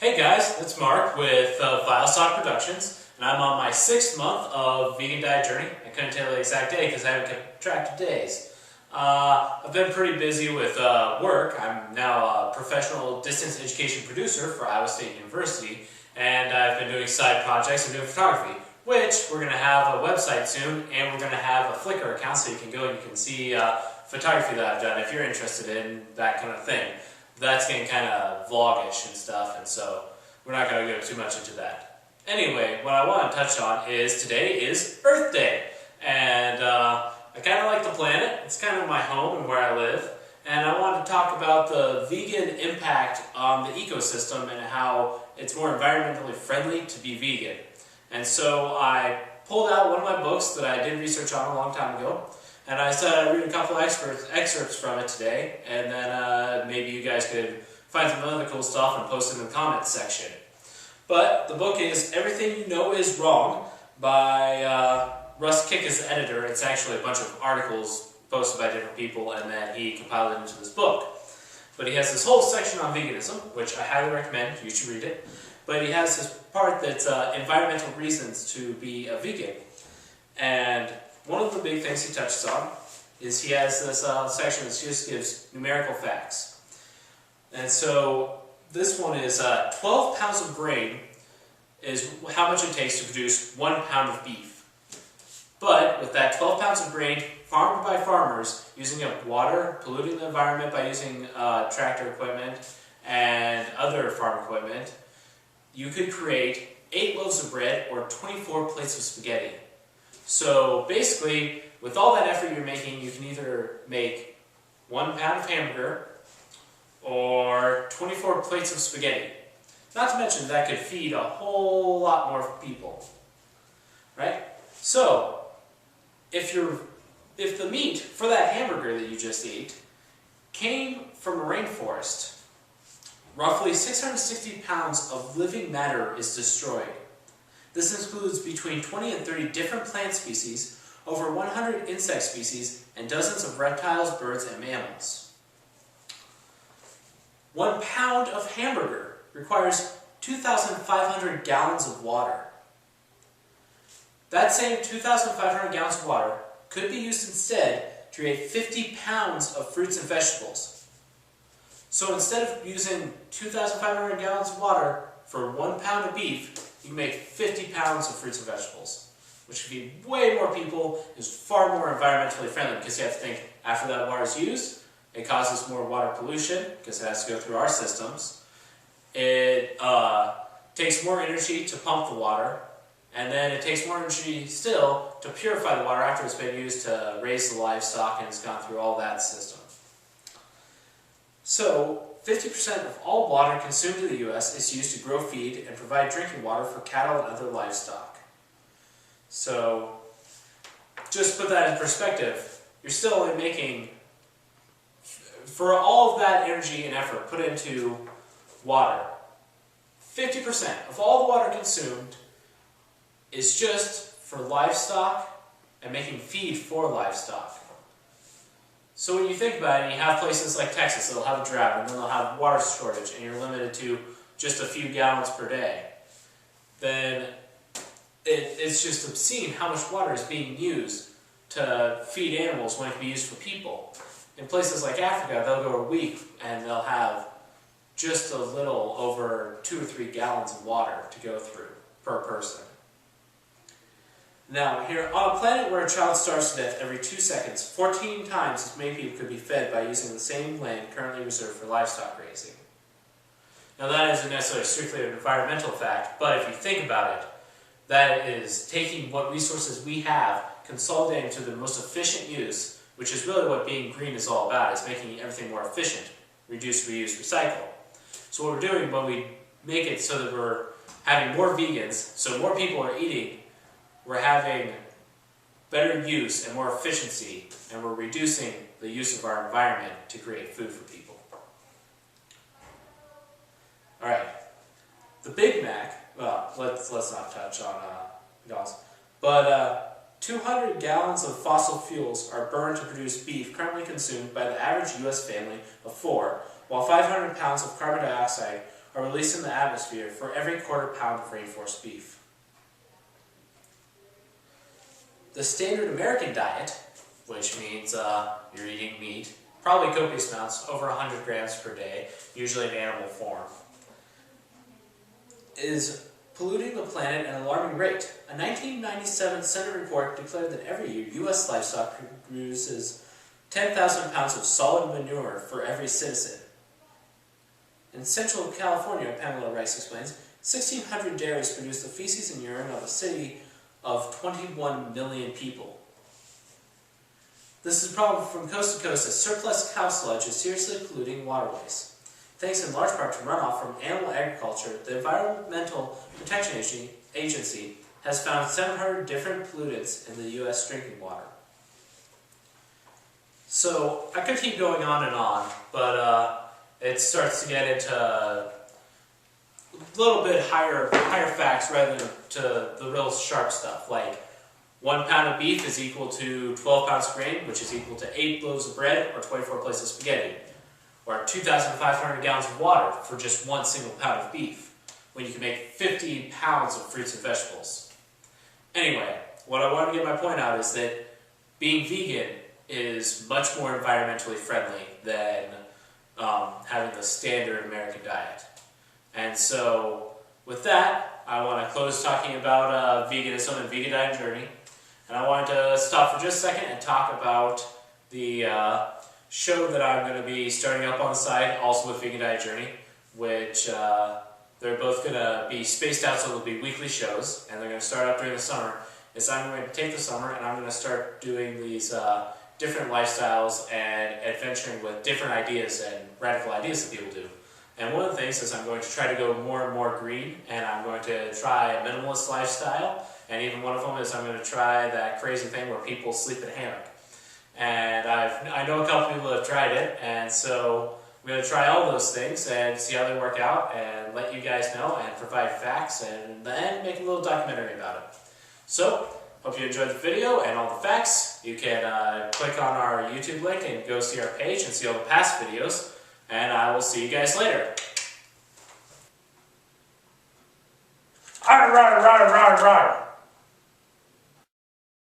Hey guys, it's Mark with Vilestock Productions, and I'm on my 6th month of vegan diet journey. I couldn't tell you the exact day because I haven't kept track of days. I've been pretty busy with work. I'm now a professional distance education producer for Iowa State University, and I've been doing side projects and doing photography, which we're going to have a website soon, and we're going to have a Flickr account so you can go and you can see photography that I've done if you're interested in that kind of thing. That's getting kind of vlogish and stuff, and so we're not going to go too much into that. Anyway, what I want to touch on is today is Earth Day, and I kind of like the planet. It's kind of my home and where I live, and I wanted to talk about the vegan impact on the ecosystem and how it's more environmentally friendly to be vegan. And so I pulled out one of my books that I did research on a long time ago, and I said I'd read a couple excerpts from it today, and then maybe you guys could find some other cool stuff and post it in the comments section. But the book is Everything You Know Is Wrong by Russ Kicka's editor. It's actually a bunch of articles posted by different people, and then he compiled it into this book. But he has this whole section on veganism, which I highly recommend. You should read it. But he has this part that's environmental reasons to be a vegan. And one of the big things he touches on is he has this section that just gives numerical facts. And so this one is 12 pounds of grain is how much it takes to produce 1 pound of beef. But with that 12 pounds of grain farmed by farmers using up water, polluting the environment by using tractor equipment and other farm equipment, you could create 8 loaves of bread or 24 plates of spaghetti. So basically, with all that effort you're making, you can either make 1 pound of hamburger or 24 plates of spaghetti. Not to mention that could feed a whole lot more people, right? So, if the meat for that hamburger that you just ate came from a rainforest, roughly 660 pounds of living matter is destroyed. This includes between 20 and 30 different plant species, over 100 insect species, and dozens of reptiles, birds, and mammals. 1 pound of hamburger requires 2,500 gallons of water. That same 2,500 gallons of water could be used instead to create 50 pounds of fruits and vegetables. So instead of using 2,500 gallons of water for 1 pound of beef, you can make 50 pounds of fruits and vegetables, which could feed way more people, is far more environmentally friendly, because you have to think, after that water is used, it causes more water pollution, because it has to go through our systems. It takes more energy to pump the water, and then it takes more energy still to purify the water after it's been used to raise the livestock and it's gone through all that system. So, 50% of all water consumed in the U.S. is used to grow feed and provide drinking water for cattle and other livestock. So, just put that in perspective, you're still only making, for all of that energy and effort put into water, 50% of all the water consumed is just for livestock and making feed for livestock. So when you think about it, you have places like Texas that'll have a drought, and then they'll have water shortage, and you're limited to just a few gallons per day. Then it's just obscene how much water is being used to feed animals when it can be used for people. In places like Africa, they'll go a week and they'll have just a little over 2 or 3 gallons of water to go through per person. Now, here on a planet where a child starves to death every 2 seconds, 14 times as many people could be fed by using the same land currently reserved for livestock raising. Now, that isn't necessarily strictly an environmental fact, but if you think about it, that is taking what resources we have, consolidating to the most efficient use, which is really what being green is all about, is making everything more efficient. Reduce, reuse, recycle. So what we're doing when we make it so that we're having more vegans, so more people are eating, we're having better use and more efficiency, and we're reducing the use of our environment to create food for people. Alright, the Big Mac, well, let's not touch on McDonald's, but 200 gallons of fossil fuels are burned to produce beef currently consumed by the average U.S. family of 4, while 500 pounds of carbon dioxide are released in the atmosphere for every quarter pound of rainforest beef. The standard American diet, which means you're eating meat, probably copious amounts, over 100 grams per day, usually in animal form, is polluting the planet at an alarming rate. A 1997 Senate report declared that every year U.S. livestock produces 10,000 pounds of solid manure for every citizen. In Central California, Pamela Rice explains, 1,600 dairies produce the feces and urine of a city of 21 million people. This is a problem from coast to coast as surplus cow sludge is seriously polluting waterways. Thanks in large part to runoff from animal agriculture, the Environmental Protection Agency has found 700 different pollutants in the U.S. drinking water. So, I could keep going on, but it starts to get into a little bit higher facts rather than to the real sharp stuff, like 1 pound of beef is equal to 12 pounds of grain, which is equal to 8 loaves of bread or 24 plates of spaghetti, or 2,500 gallons of water for just 1 single pound of beef, when you can make 15 pounds of fruits and vegetables. Anyway, what I want to get my point out is that being vegan is much more environmentally friendly than having the standard American diet. And so, with that, I want to close talking about veganism and vegan diet journey. And I wanted to stop for just a second and talk about the show that I'm going to be starting up on the side, also with Vegan Diet Journey, which they're both going to be spaced out, so they'll be weekly shows, and they're going to start up during the summer. Is I'm going to take the summer and I'm going to start doing these different lifestyles and adventuring with different ideas and radical ideas that people do. And one of the things is I'm going to try to go more and more green, and I'm going to try a minimalist lifestyle, and even one of them is I'm going to try that crazy thing where people sleep in a hammock. And I know a couple people have tried it, and so I'm going to try all those things and see how they work out and let you guys know and provide facts and then make a little documentary about it. So, hope you enjoyed the video and all the facts. You can click on our YouTube link and go see our page and see all the past videos. And I will see you guys later. Rawr, rawr, rawr, rawr, rawr.